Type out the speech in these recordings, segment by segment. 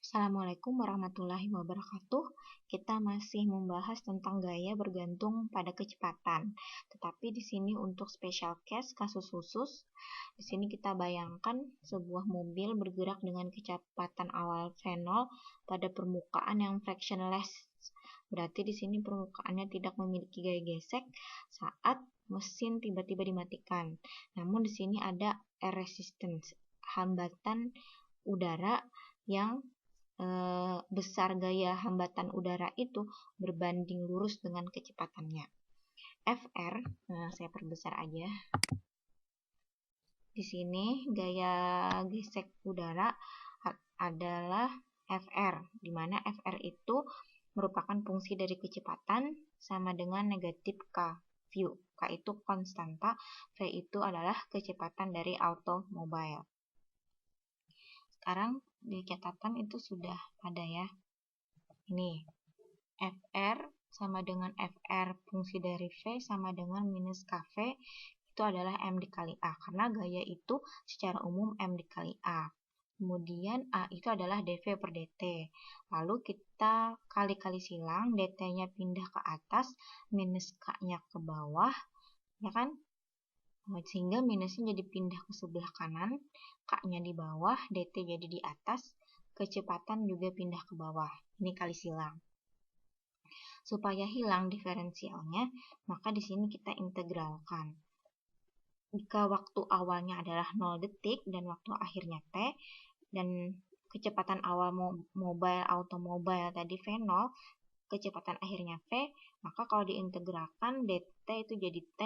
Assalamualaikum warahmatullahi wabarakatuh. Kita masih membahas tentang gaya bergantung pada kecepatan. Tetapi di sini untuk special case, kasus khusus, di sini kita bayangkan sebuah mobil bergerak dengan kecepatan awal V0 pada permukaan yang frictionless. Berarti di sini permukaannya tidak memiliki gaya gesek saat mesin tiba-tiba dimatikan. Namun di sini ada air resistance, hambatan udara yang besar gaya hambatan udara itu berbanding lurus dengan kecepatannya. Fr, saya perbesar aja. Di sini gaya gesek udara adalah Fr, di mana Fr itu merupakan fungsi dari kecepatan sama dengan negatif K view. K itu konstanta, V itu adalah kecepatan dari automobile. Sekarang di catatan itu sudah ada ya. Ini Fr sama dengan Fr fungsi dari V sama dengan minus Kv itu adalah M dikali A, karena gaya itu secara umum M dikali A. Kemudian A itu adalah dV per dt. Lalu kita kali-kali silang, dt-nya pindah ke atas, minus K-nya ke bawah, ya kan? Sehingga minusnya jadi pindah ke sebelah kanan, K-nya di bawah, dt jadi di atas, kecepatan juga pindah ke bawah. Ini kali silang. Supaya hilang diferensialnya, maka di sini kita integralkan. Jika waktu awalnya adalah 0 detik dan waktu akhirnya T, dan kecepatan awal automobile tadi V0, kecepatan akhirnya V, maka kalau diintegralkan dt itu jadi T,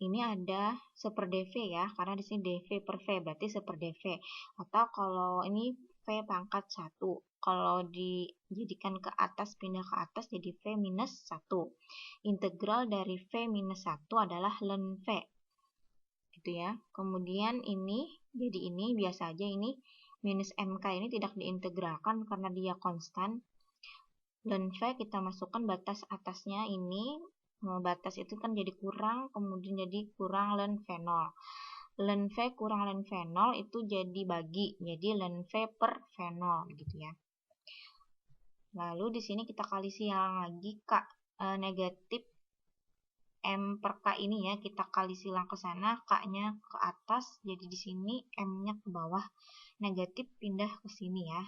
ini ada 1/dv ya, karena di sini dv per V, berarti 1/dv. Atau kalau ini V pangkat 1, kalau dijadikan ke atas, pindah ke atas jadi V minus 1. Integral dari V minus 1 adalah ln V. Gitu ya. Kemudian ini, jadi ini biasa aja, ini minus MK ini tidak diintegralkan karena dia konstan. Ln V kita masukkan batas atasnya ini, batas itu kan jadi kurang, kemudian jadi kurang ln V0. Ln V kurang ln V0 itu jadi bagi, jadi ln V per V0 gitu ya. Lalu di sini kita kali silang lagi K negatif M per K ini ya, kita kali silang ke sana, K-nya ke atas, jadi di sini M-nya ke bawah, negatif pindah ke sini ya.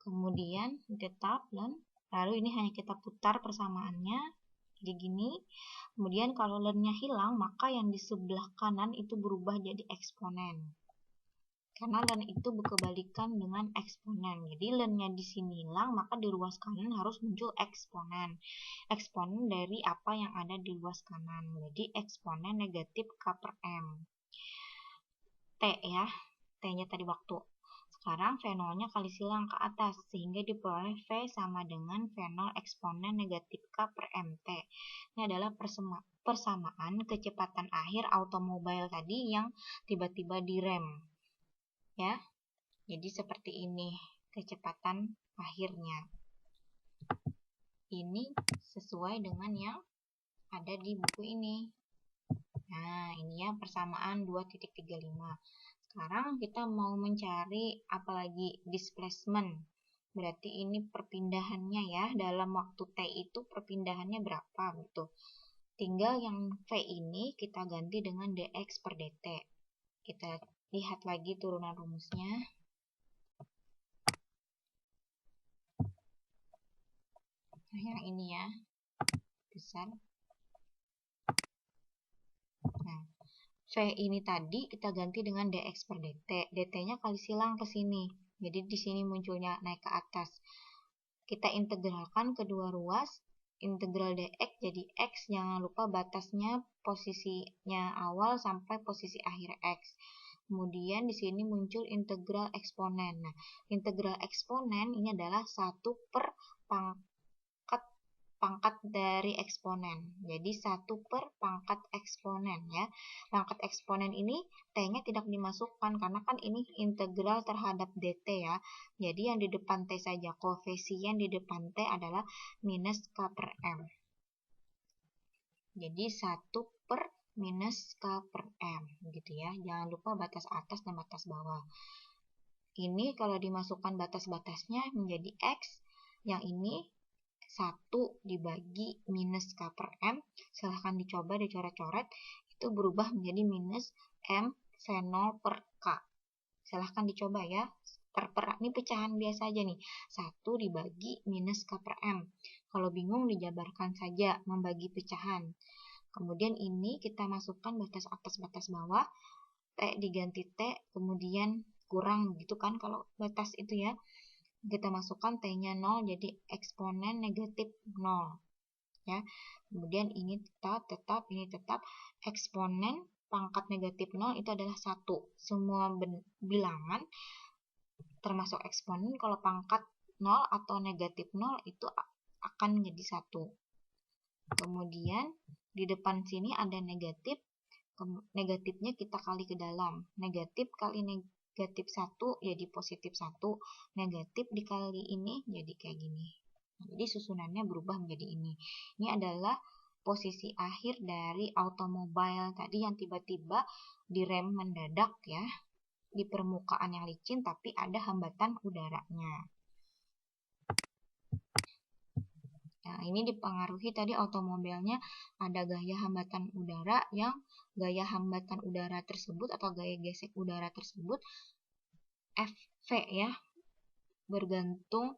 Kemudian tetap lalu ini hanya kita putar persamaannya, jadi gini. Kemudian kalau ln-nya hilang, maka yang di sebelah kanan itu berubah jadi eksponen. Karena ln itu berkebalikan dengan eksponen. Jadi ln-nya di sini hilang, maka di ruas kanan harus muncul eksponen. Eksponen dari apa yang ada di ruas kanan. Jadi eksponen negatif K per M. T ya, T-nya tadi waktu. Sekarang V0-nya kali silang ke atas, sehingga diperoleh V sama dengan V0 eksponen negatif K per MT. Ini adalah persamaan kecepatan akhir automobile tadi yang tiba-tiba direm. Ya, jadi seperti ini kecepatan akhirnya. Ini sesuai dengan yang ada di buku ini. Nah, ini ya persamaan 2.35. Sekarang kita mau mencari apalagi displacement. Berarti ini perpindahannya ya, dalam waktu T itu perpindahannya berapa gitu. Tinggal yang V ini kita ganti dengan dx per dt. Kita lihat lagi turunan rumusnya. Nah, yang ini ya, besar. Nah, V ini tadi kita ganti dengan dx per dt. dt-nya kali silang ke sini. Jadi di sini munculnya naik ke atas. Kita integralkan kedua ruas. Integral dx jadi x. Jangan lupa batasnya posisinya awal sampai posisi akhir x. Kemudian di sini muncul integral eksponen. Nah, integral eksponen ini adalah 1 per pangkat dari eksponen. Jadi 1 per pangkat eksponen ya. Pangkat eksponen ini T-nya tidak dimasukkan karena kan ini integral terhadap dt ya. Jadi yang di depan T saja, koefisien di depan T adalah minus K per M. Jadi 1 per minus K per M gitu ya. Jangan lupa batas atas dan batas bawah. Ini kalau dimasukkan batas-batasnya menjadi X, yang ini 1 dibagi minus K per M, silahkan dicoba dicoret-coret, itu berubah menjadi minus M V0 per K. Silahkan dicoba ya. Ini pecahan biasa aja nih. 1 dibagi minus K per M. Kalau bingung dijabarkan saja membagi pecahan. Kemudian ini kita masukkan batas atas batas bawah. T diganti T, kemudian kurang gitu kan kalau batas itu ya. Kita masukkan T-nya 0 jadi eksponen negatif 0. Ya. Kemudian ini tetap, ini tetap. Eksponen pangkat negatif 0 itu adalah 1. Semua bilangan termasuk eksponen kalau pangkat 0 atau negatif 0 itu akan menjadi 1. Kemudian di depan sini ada negatif, negatifnya kita kali ke dalam. Negatif kali negatif 1 jadi positif 1, negatif dikali ini jadi kayak gini. Jadi susunannya berubah menjadi ini. Ini adalah posisi akhir dari automobile tadi yang tiba-tiba direm mendadak ya. Di permukaan yang licin tapi ada hambatan udaranya. Nah, ini dipengaruhi tadi automobilnya ada gaya hambatan udara yang gaya hambatan udara tersebut atau gaya gesek udara tersebut Fv ya, bergantung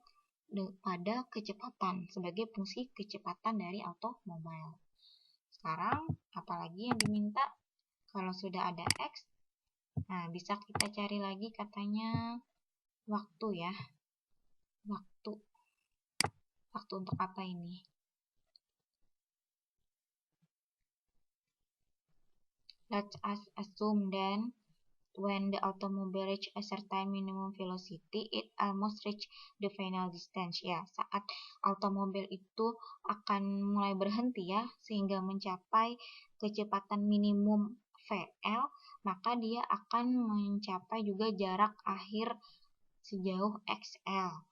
pada kecepatan sebagai fungsi kecepatan dari automobil. Sekarang apalagi yang diminta? Kalau sudah ada X, nah, bisa kita cari lagi katanya waktu ya. Waktu untuk apa ini? Let us assume then when the automobile reach a certain minimum velocity, it almost reach the final distance. Ya, saat automobil itu akan mulai berhenti ya, sehingga mencapai kecepatan minimum VL, maka dia akan mencapai juga jarak akhir sejauh XL.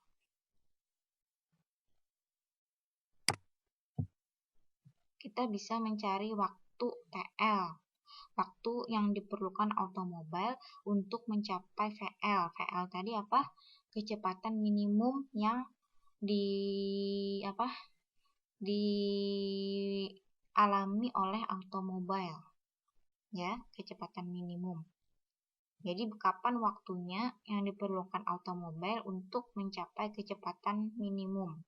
Kita bisa mencari waktu TL, waktu yang diperlukan automobil untuk mencapai VL. VL tadi apa? Kecepatan minimum yang dialami oleh automobil. Ya, kecepatan minimum. Jadi kapan waktunya yang diperlukan automobil untuk mencapai kecepatan minimum?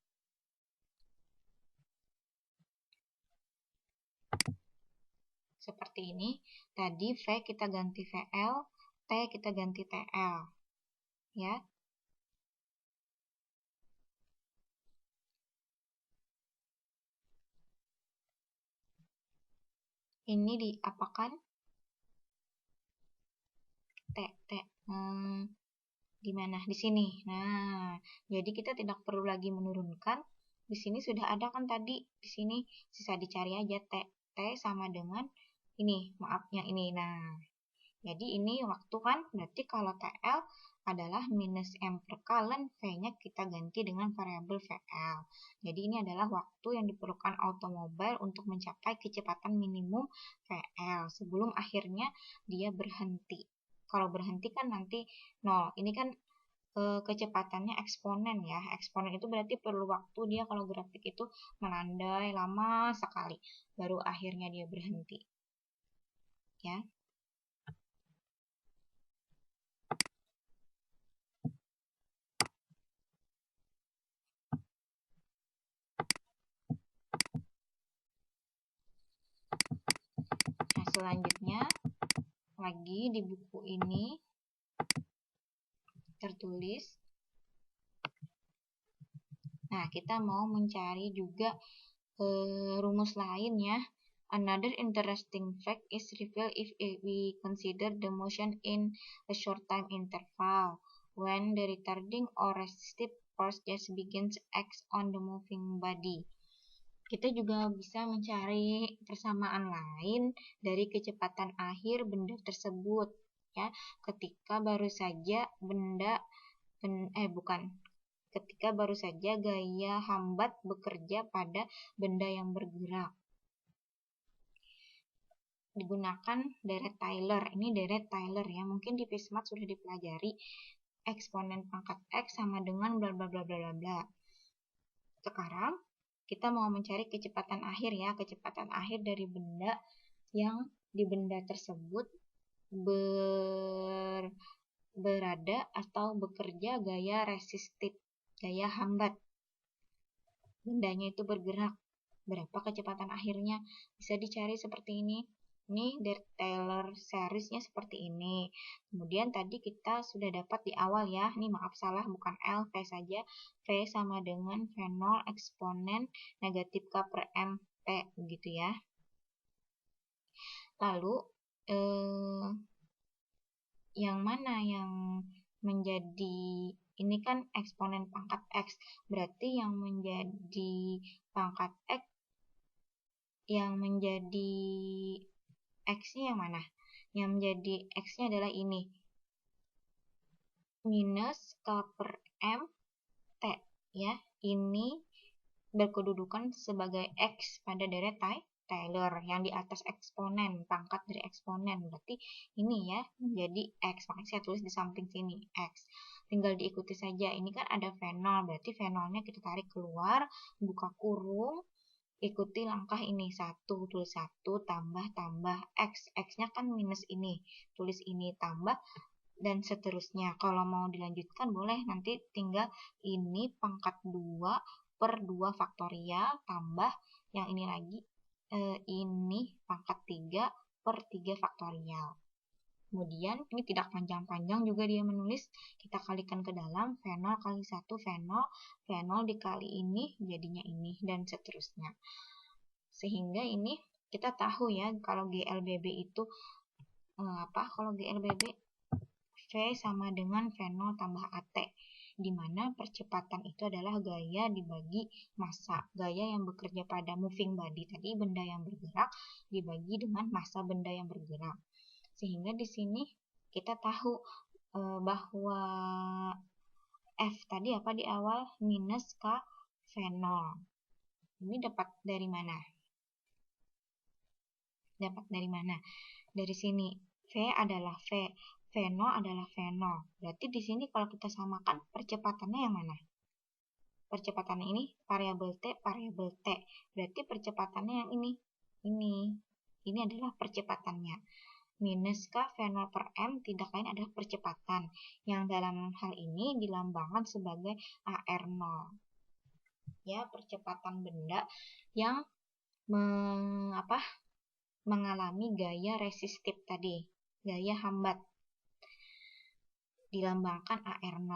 Seperti ini, tadi V kita ganti VL, T kita ganti TL. Ya. Ini diapakan? Di mana? Di sini. Nah, jadi kita tidak perlu lagi menurunkan. Di sini sudah ada kan tadi, di sini sisa dicari aja T. T sama dengan ini, maaf yang ini. Nah, jadi ini waktu kan, berarti kalau TL adalah minus M per K, dan V-nya kita ganti dengan variabel VL. Jadi ini adalah waktu yang diperlukan automobil untuk mencapai kecepatan minimum VL sebelum akhirnya dia berhenti. Kalau berhenti kan nanti 0. Ini kan kecepatannya eksponen ya. Eksponen itu berarti perlu waktu dia kalau grafik itu melandai lama sekali. Baru akhirnya dia berhenti. Ya. Nah, selanjutnya lagi di buku ini tertulis. Nah, kita mau mencari juga rumus lain ya. Another interesting fact is revealed if we consider the motion in a short time interval when the retarding or resistive force just begins acts on the moving body. Kita juga bisa mencari persamaan lain dari kecepatan akhir benda tersebut ya, ketika baru saja gaya hambat bekerja pada benda yang bergerak. Digunakan deret Taylor. Ini deret Taylor ya, mungkin di Fismat sudah dipelajari. eksponen pangkat X sama dengan bla bla bla bla bla bla. Sekarang kita mau mencari kecepatan akhir ya, kecepatan akhir dari benda yang di benda tersebut berada atau bekerja gaya resistif, gaya hambat. Bendanya itu bergerak. Berapa kecepatan akhirnya? Bisa dicari seperti ini. Ini dari Taylor seriesnya seperti ini. Kemudian tadi kita sudah dapat di awal ya. Ini maaf salah, bukan L, V saja. V sama dengan V0 eksponen negatif K per M T gitu ya. Lalu yang mana yang menjadi, ini kan eksponen pangkat X, berarti yang menjadi pangkat X, yang menjadi X-nya yang mana? Yang menjadi X-nya adalah ini, minus K per M T ya. Ini berkedudukan sebagai X pada deret Taylor yang di atas eksponen, pangkat dari eksponen. Berarti ini ya menjadi X, makanya saya tulis di samping sini X. Tinggal diikuti saja. Ini kan ada V0, berarti V0-nya kita tarik keluar, buka kurung, ikuti langkah ini, 1, tulis 1, tambah X. X-nya kan minus ini, tulis ini, tambah, dan seterusnya. Kalau mau dilanjutkan boleh, nanti tinggal ini pangkat 2 per 2 faktorial, tambah yang ini lagi, ini pangkat 3 per 3 faktorial. Kemudian ini tidak panjang-panjang juga dia menulis, kita kalikan ke dalam, V0 kali 1 V0, V0 dikali ini jadinya ini, dan seterusnya. Sehingga ini kita tahu ya kalau GLBB itu kalau GLBB V sama dengan V0 tambah AT, di mana percepatan itu adalah gaya dibagi massa, gaya yang bekerja pada moving body, tadi benda yang bergerak dibagi dengan massa benda yang bergerak. Sehingga di sini kita tahu bahwa F tadi apa di awal, minus K V0. Ini dapat dari mana? Dapat dari mana? Dari sini, V adalah V, V0 adalah V0. Berarti di sini kalau kita samakan percepatannya yang mana? Percepatannya ini variabel T, variabel T. Berarti percepatannya yang ini. Ini adalah percepatannya. Minus K V0 per M tidak lain adalah percepatan, yang dalam hal ini dilambangkan sebagai AR0. Ya, percepatan benda yang mengalami gaya resistif tadi, gaya hambat, dilambangkan AR0.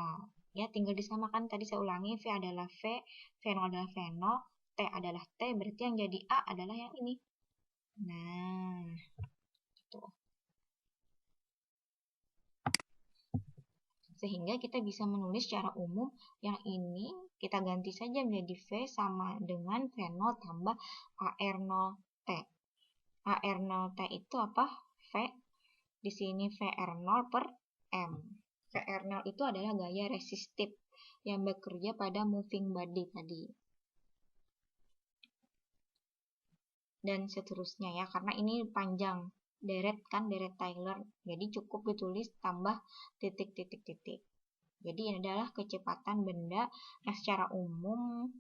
Ya, tinggal disamakan, tadi saya ulangi, V adalah V, V0 adalah V0, T adalah T, berarti yang jadi A adalah yang ini. Nah, itu. Sehingga kita bisa menulis secara umum yang ini kita ganti saja menjadi V sama dengan V0 tambah AR0T. AR0T itu apa? V. Di sini VR0 per M. VR0 itu adalah gaya resistif yang bekerja pada moving body tadi. Dan seterusnya ya, karena ini panjang. Deret Taylor, jadi cukup ditulis tambah titik-titik-titik. Jadi ini adalah kecepatan benda yang secara umum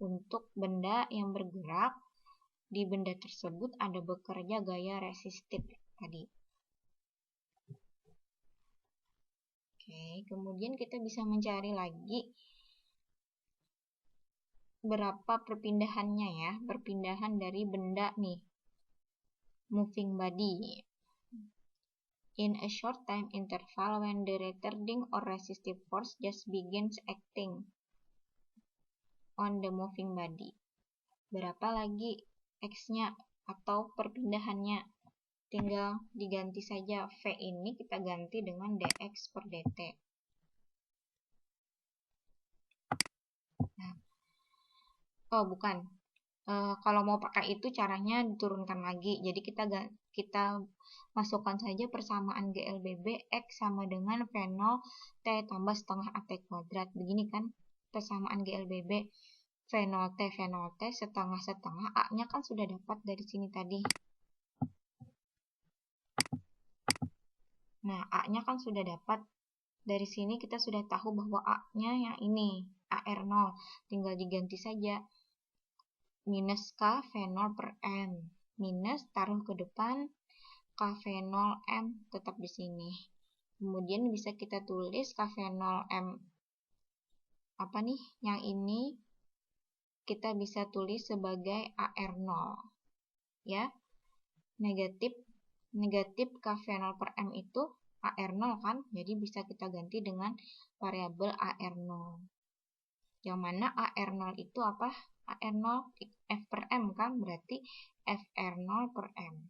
untuk benda yang bergerak, di benda tersebut ada bekerja gaya resistif tadi. Oke, kemudian kita bisa mencari lagi berapa perpindahannya ya, perpindahan dari benda nih, moving body. In a short time interval when the retarding or resistive force just begins acting on the moving body. Berapa lagi X-nya atau perpindahannya? Tinggal diganti saja, V ini kita ganti dengan dx per dt. Nah, kalau mau pakai itu caranya diturunkan lagi. Jadi kita masukkan saja persamaan GLBB X sama dengan V0 T tambah setengah AT kuadrat. Begini kan persamaan GLBB V0 T setengah A-nya kan sudah dapat dari sini tadi. Nah, A-nya kan sudah dapat. Dari sini kita sudah tahu bahwa A-nya yang ini, AR0. Tinggal diganti saja. Minus K V0 per M. Minus taruh ke depan, K V0 M tetap di sini. Kemudian bisa kita tulis K V0 M apa nih? Yang ini kita bisa tulis sebagai AR0. Ya. Negatif K V0 per M itu AR0 kan, jadi bisa kita ganti dengan variabel AR0. Yang mana AR0 itu apa? AR0 F per M kan, berarti FR0 per M.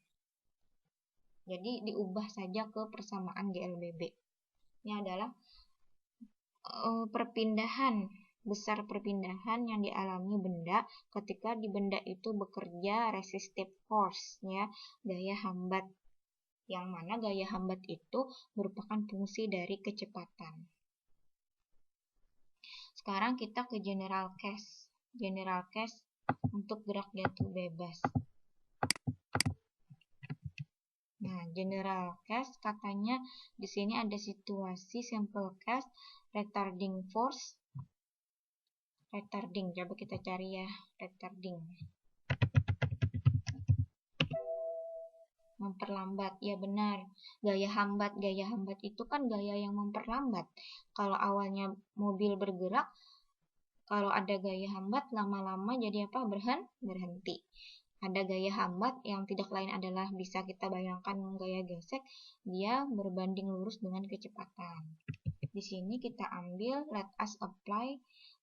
Jadi diubah saja ke persamaan GLBB. Ini adalah besar perpindahan yang dialami benda ketika di benda itu bekerja resistive force, ya, gaya hambat. Yang mana gaya hambat itu merupakan fungsi dari kecepatan. Sekarang kita ke general case. General case untuk gerak jatuh bebas. Nah, general case katanya di sini ada situasi simple case, retarding force. Retarding, coba kita cari ya, retarding. Memperlambat, ya benar. Gaya hambat itu kan gaya yang memperlambat. Kalau awalnya mobil bergerak, kalau ada gaya hambat, lama-lama jadi apa? Berhenti. Ada gaya hambat yang tidak lain adalah bisa kita bayangkan gaya gesek, dia berbanding lurus dengan kecepatan. Di sini kita ambil let us apply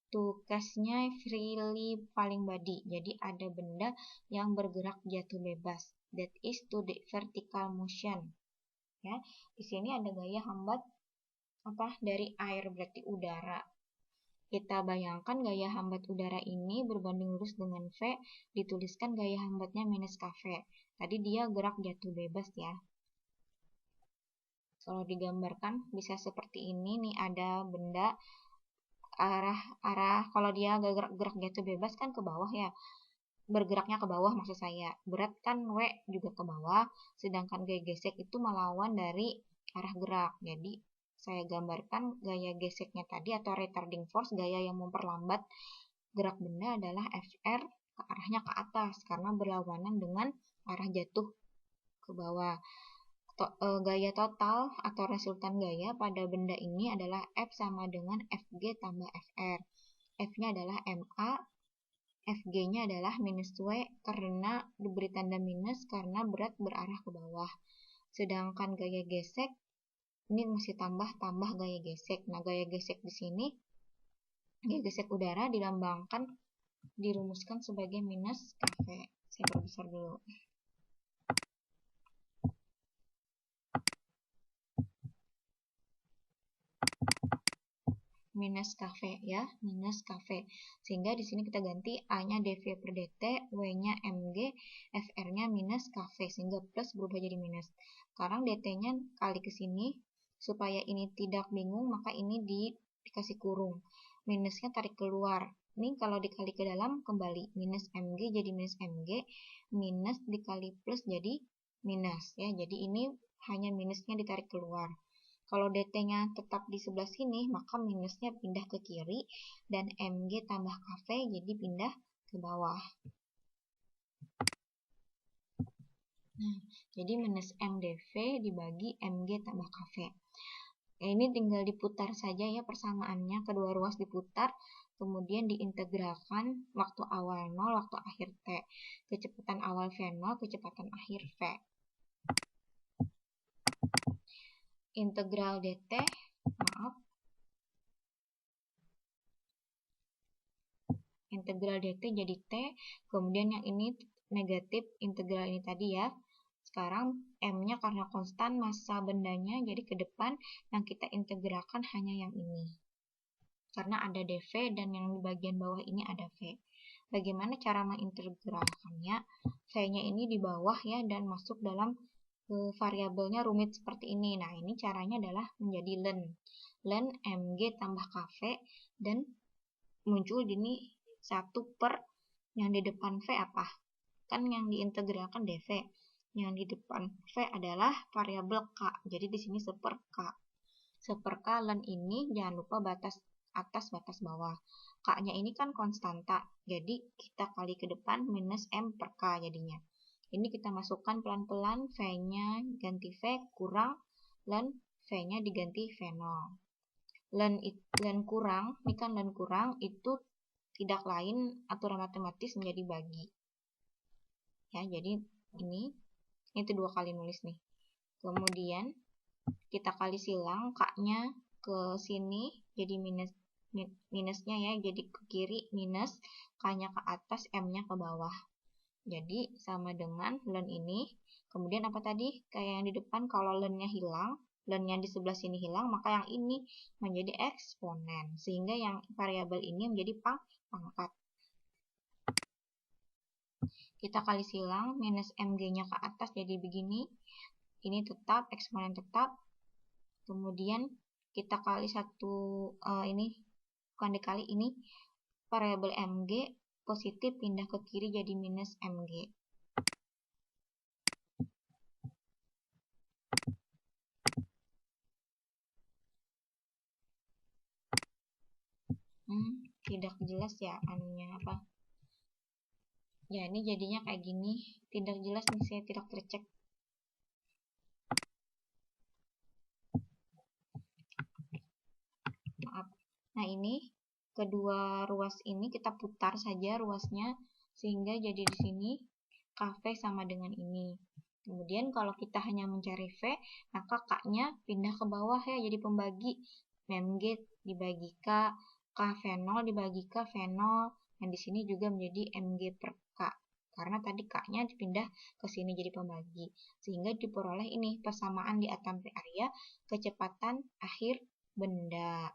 to case-nya freely falling body. Jadi ada benda yang bergerak jatuh bebas. That is to the vertical motion. Ya, di sini ada gaya hambat apa? Dari air, berarti udara. Kita bayangkan gaya hambat udara ini berbanding lurus dengan V, dituliskan gaya hambatnya minus KV. Tadi dia gerak jatuh bebas ya. Kalau digambarkan bisa seperti ini, nih ada benda arah kalau dia gerak jatuh bebas kan ke bawah ya. Bergeraknya ke bawah maksud saya. Berat kan W juga ke bawah, sedangkan gaya gesek itu melawan dari arah gerak. Jadi saya gambarkan gaya geseknya tadi atau retarding force, gaya yang memperlambat gerak benda adalah FR, ke arahnya ke atas karena berlawanan dengan arah jatuh ke bawah. Gaya total atau resultan gaya pada benda ini adalah F sama dengan Fg tambah Fr. F-nya adalah MA, Fg-nya adalah minus W karena diberi tanda minus karena berat berarah ke bawah. Sedangkan gaya gesek ini masih tambah gaya gesek. Nah, gaya gesek di sini, gaya gesek udara dilambangkan, dirumuskan sebagai minus KV. Saya perbesar dulu. Minus KV ya, minus KV. Sehingga di sini kita ganti A-nya dV per dt, W-nya mg, Fr-nya minus KV, sehingga plus berubah jadi minus. Sekarang dt-nya kali ke sini, supaya ini tidak bingung, maka ini dikasih kurung. Minusnya tarik keluar. Ini kalau dikali ke dalam kembali, minus mg jadi minus mg, minus dikali plus jadi minus ya. Jadi ini hanya minusnya ditarik keluar. Kalau dt-nya tetap di sebelah sini, maka minusnya pindah ke kiri, dan mg tambah kv jadi pindah ke bawah. Nah, jadi minus m dv dibagi mg tambah kv. Ini tinggal diputar saja ya persamaannya, kedua ruas diputar, kemudian diintegralkan waktu awal 0, waktu akhir t. Kecepatan awal V0, kecepatan akhir V. Integral dt, integral dt jadi t, kemudian yang ini negatif integral ini tadi ya. Sekarang m-nya karena konstan massa bendanya, jadi ke depan yang kita integralkan hanya yang ini. Karena ada dv dan yang di bagian bawah ini ada v. Bagaimana cara mengintegralkannya? V-nya ini di bawah ya dan masuk dalam variabelnya rumit seperti ini. Nah, ini caranya adalah menjadi ln mg tambah kv, dan muncul ini 1 per yang di depan V apa? Kan yang diintegralkan dV. Yang di depan V adalah variabel K. Jadi di sini 1 per K. Seperka ln ini jangan lupa batas atas batas bawah. K-nya ini kan konstanta, jadi kita kali ke depan minus M per K jadinya. Ini kita masukkan pelan-pelan, V-nya ganti V kurang, ln V-nya diganti V0. Ln kurang, ini kan ln kurang, itu tidak lain aturan matematis menjadi bagi. Ya, jadi ini dua kali nulis nih. Kemudian kita kali silang, K-nya ke sini jadi minusnya ya, jadi ke kiri minus, K-nya ke atas, M-nya ke bawah. Jadi sama dengan ln ini. Kemudian apa tadi? Kayak yang di depan, kalau ln-nya hilang, ln-nya di sebelah sini hilang, maka yang ini menjadi eksponen. Sehingga yang variabel ini menjadi pangkat. Kita kali silang, minus mg-nya ke atas jadi begini. Ini tetap, eksponen tetap. Kemudian kita kali ini, bukan dikali ini, variabel mg positif pindah ke kiri jadi minus mg. Tidak jelas ya anunya apa. Ya, ini jadinya kayak gini. Tidak jelas nih, saya tidak tercek. Maaf. Nah, ini kedua ruas ini kita putar saja ruasnya sehingga jadi di sini KV sama dengan ini. Kemudian kalau kita hanya mencari V, maka K-nya pindah ke bawah ya, jadi pembagi. MG dibagi K, V0 dibagi K, V0, dan di sini juga menjadi MG per K. Karena tadi K-nya dipindah ke sini jadi pembagi. Sehingga diperoleh ini persamaan di atom area kecepatan akhir benda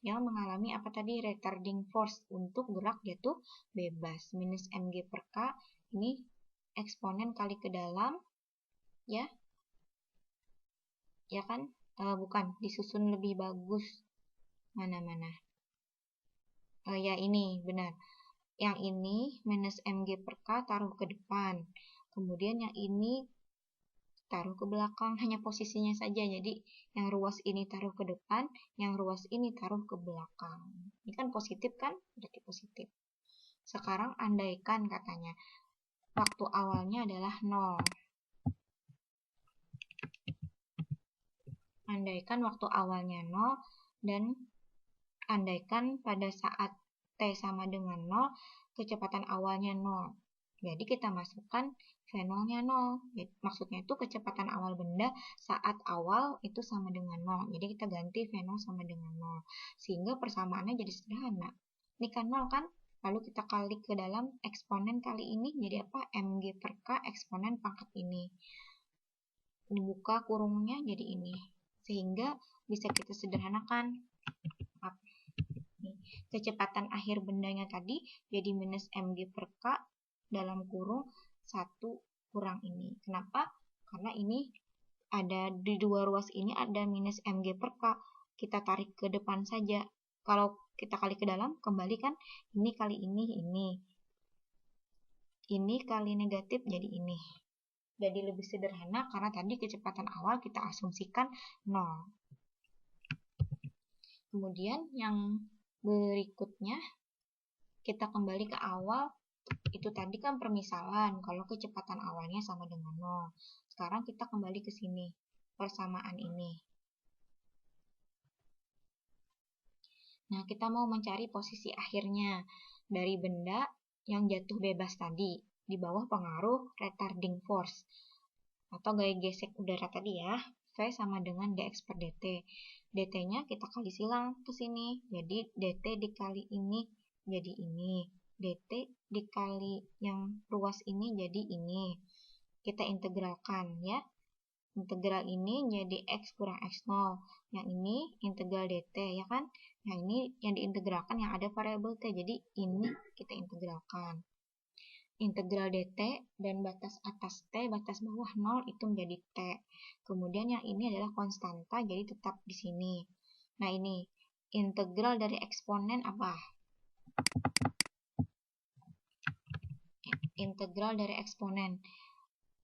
yang mengalami apa tadi, retarding force untuk gerak jatuh bebas. Minus mg per K, ini eksponen kali ke dalam, ya kan, bukan, disusun lebih bagus, mana ya ini benar, yang ini minus mg per K taruh ke depan, kemudian yang ini taruh ke belakang, hanya posisinya saja. Jadi yang ruas ini taruh ke depan, yang ruas ini taruh ke belakang. Ini kan positif kan, berarti positif. Sekarang andaikan katanya waktu awalnya adalah 0. Andaikan waktu awalnya 0 dan andaikan pada saat T sama dengan 0, kecepatan awalnya 0. Jadi kita masukkan V0-nya 0. Maksudnya itu kecepatan awal benda saat awal itu sama dengan 0. Jadi kita ganti V0 sama dengan 0. Sehingga persamaannya jadi sederhana. Ini kan 0 kan? Lalu kita kali ke dalam eksponen kali ini jadi apa? Mg per K eksponen pangkat ini. Dibuka kurungnya jadi ini. Sehingga bisa kita sederhanakan. Kecepatan akhir bendanya tadi jadi minus mg per K dalam kurung 1 kurang ini. Kenapa? Karena ini ada di dua ruas ini ada minus mg per K. Kita tarik ke depan saja. Kalau kita kali ke dalam, kembali kan ini kali ini. Ini kali negatif jadi ini. Jadi lebih sederhana karena tadi kecepatan awal kita asumsikan 0. Kemudian yang berikutnya kita kembali ke awal. Itu tadi kan permisalan kalau kecepatan awalnya sama dengan 0. Sekarang kita kembali ke sini, persamaan ini. Nah, kita mau mencari posisi akhirnya dari benda yang jatuh bebas tadi di bawah pengaruh retarding force atau gaya gesek udara tadi ya. V sama dengan dx per dt. dt-nya kita kali silang ke sini. Jadi dt dikali ini jadi ini. dt dikali yang ruas ini jadi ini. Kita integralkan ya. Integral ini jadi x kurang x0. Yang ini integral dt ya kan. Yang ini yang diintegralkan yang ada variabel t. Jadi ini kita integralkan. Integral dt dan batas atas t, batas bawah 0 itu menjadi t. Kemudian yang ini adalah konstanta, jadi tetap di sini. Nah ini, integral dari eksponen apa? Integral dari eksponen.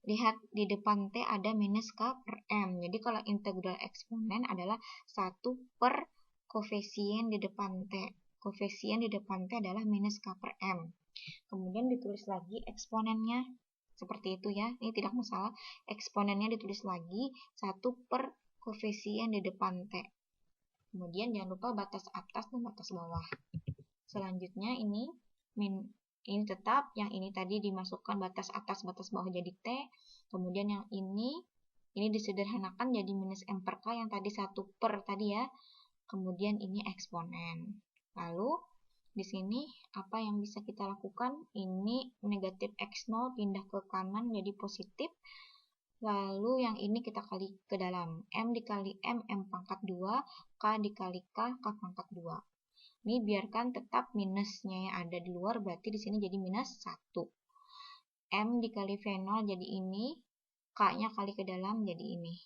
lihat di depan T ada minus K per M. Jadi kalau integral eksponen adalah 1 per koefisien di depan T. Koefisien di depan T adalah minus K per M. Kemudian ditulis lagi eksponennya. Seperti itu ya, ini tidak masalah. Eksponennya ditulis lagi 1 per koefisien di depan T. Kemudian jangan lupa batas atas dan batas bawah. Selanjutnya ini tetap, yang ini tadi dimasukkan batas atas batas bawah jadi T. Kemudian yang ini disederhanakan jadi minus M per K, yang tadi 1 per tadi ya. Kemudian ini eksponen. Lalu di sini apa yang bisa kita lakukan? Ini negatif X0 pindah ke kanan jadi positif. Lalu yang ini kita kali ke dalam. M dikali M, M pangkat 2. K dikali K, K pangkat 2. Ini biarkan tetap minusnya yang ada di luar, berarti di sini jadi minus 1. M dikali V0 jadi ini. K-nya kali ke dalam jadi ini.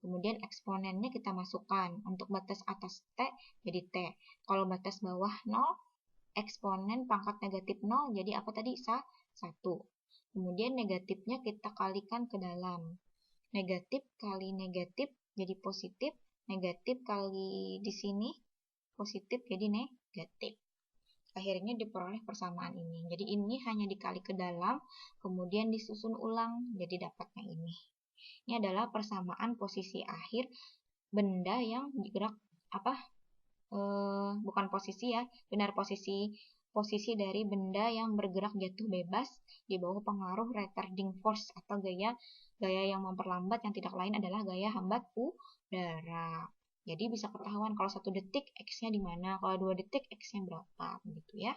Kemudian eksponennya kita masukkan. Untuk batas atas T jadi T. Kalau batas bawah 0, eksponen pangkat negatif 0 jadi apa tadi? 1. Kemudian negatifnya kita kalikan ke dalam. Negatif kali negatif jadi positif. Negatif kali di sini positif jadi negatif. Akhirnya diperoleh persamaan ini. Jadi ini hanya dikali ke dalam, kemudian disusun ulang, jadi dapatnya ini. Ini adalah persamaan posisi akhir benda yang bergerak bukan posisi ya, benar posisi dari benda yang bergerak jatuh bebas di bawah pengaruh retarding force atau gaya yang memperlambat, yang tidak lain adalah gaya hambat udara. Jadi bisa ketahuan kalau 1 detik X-nya di mana, kalau 2 detik X-nya berapa, begitu ya.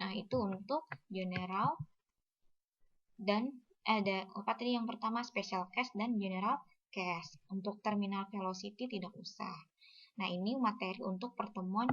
Nah, itu untuk general dan ada tadi yang pertama special case dan general case. Untuk terminal velocity tidak usah. Nah, ini materi untuk pertemuan